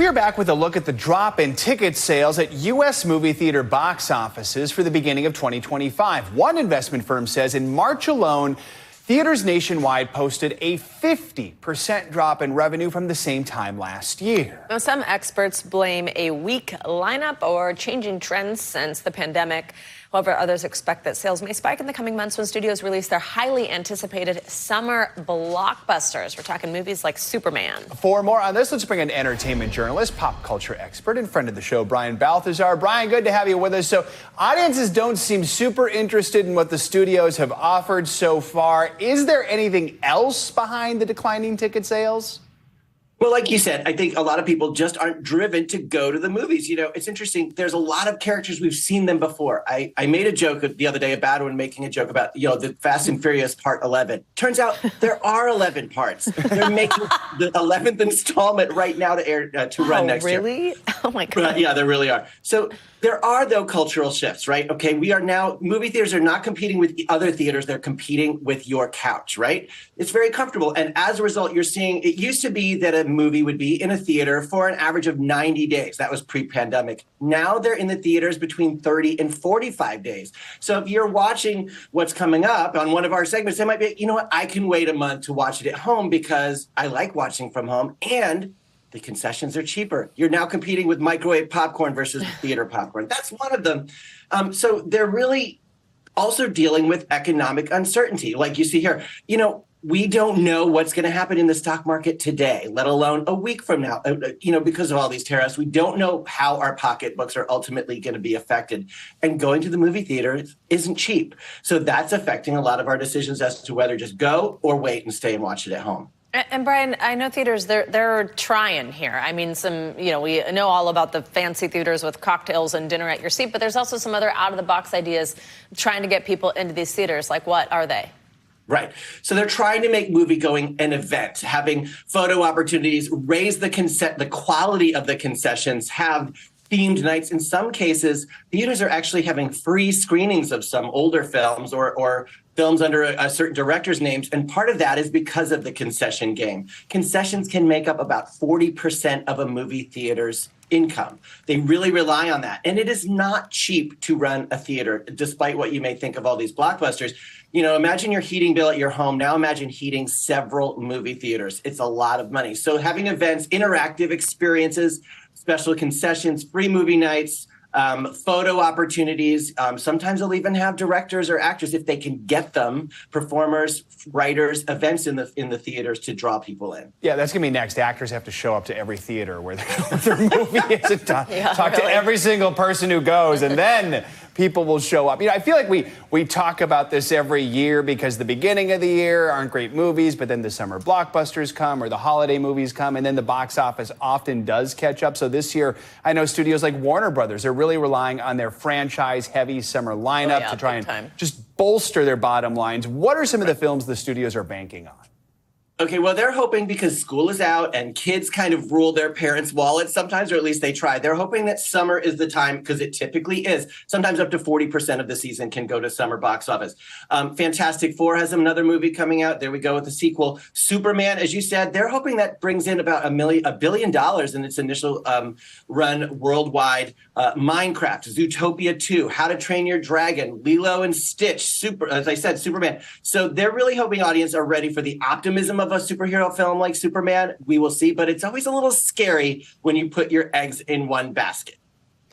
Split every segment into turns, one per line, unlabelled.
We are back with a look at the drop in ticket sales at U.S. movie theater box offices for the beginning of 2025. One investment firm says in March alone, theaters nationwide posted a 50% drop in revenue from the same time last year.
Now, some experts blame a weak lineup or changing trends since the pandemic. However, others expect that sales may spike in the coming months when studios release their highly anticipated summer blockbusters. We're talking movies like Superman.
For more on this, let's bring in entertainment journalist, pop culture expert, and friend of the show, Brian Balthazar. Brian, good to have you with us. So audiences don't seem super interested in what the studios have offered so far. Is there anything else behind the declining ticket sales?
Well, like you said, I think a lot of people just aren't driven to go to the movies. You know, it's interesting. There's a lot of characters. We've seen them before. I made a joke the other day, a bad one, making a joke about, the Fast and Furious Part 11. Turns out there are 11 parts. They're making the 11th installment right now to air to run next year.
Really? Oh, my God.
Yeah, there really are. So there are, though, cultural shifts, right? Okay, movie theaters are not competing with other theaters. They're competing with your couch, right? It's very comfortable. And as a result, you're seeing, it used to be that a movie would be in a theater for an average of 90 days. That was pre-pandemic. Now they're in the theaters between 30 and 45 days. So if you're watching what's coming up on one of our segments, they might be, you know what, I can wait a month to watch it at home because I like watching from home and the concessions are cheaper. You're now competing with microwave popcorn versus theater popcorn. That's one of them. So they're really also dealing with economic uncertainty. Like you see here, we don't know what's going to happen in the stock market today, let alone a week from now. Because of all these tariffs, we don't know how our pocketbooks are ultimately going to be affected. And going to the movie theater isn't cheap. So that's affecting a lot of our decisions as to whether just go or wait and stay and watch it at home.
And Brian, I know theaters, they're trying here. I mean, we know all about the fancy theaters with cocktails and dinner at your seat, but there's also some other out-of-the-box ideas trying to get people into these theaters. Like, what are they?
Right. So they're trying to make movie-going an event, having photo opportunities, raise the quality of the concessions, have themed nights. In some cases, theaters are actually having free screenings of some older films or films under a certain director's names. And part of that is because of the concession game. Concessions can make up about 40% of a movie theater's income. They really rely on that. And it is not cheap to run a theater, despite what you may think of all these blockbusters. Imagine your heating bill at your home. Now imagine heating several movie theaters. It's a lot of money. So having events, interactive experiences, special concessions, free movie nights, photo opportunities. Sometimes they'll even have directors or actors, if they can get them, performers, writers, events in the theaters to draw people in.
Yeah, that's going to be next. Actors have to show up to every theater where their movie is and talk to every single person who goes, and then people will show up. I feel like we talk about this every year because the beginning of the year aren't great movies, but then the summer blockbusters come or the holiday movies come, and then the box office often does catch up. So this year, I know studios like Warner Brothers are really relying on their franchise-heavy summer lineup to try and just bolster their bottom lines. What are some of the films the studios are banking on?
Okay, well, they're hoping because school is out and kids kind of rule their parents' wallets sometimes, or at least they try. They're hoping that summer is the time, because it typically is. Sometimes up to 40% of the season can go to summer box office. Fantastic Four has another movie coming out. There we go with the sequel. Superman, as you said, they're hoping that brings in about $1 billion in its initial run worldwide. Minecraft, Zootopia 2, How to Train Your Dragon, Lilo and Stitch, as I said, Superman. So they're really hoping audiences are ready for the optimism of a superhero film like Superman. We will see, but it's always a little scary when you put your eggs in one basket.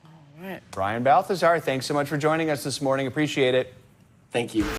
All right. Brian Balthazar, thanks so much for joining us this morning. Appreciate it.
Thank you.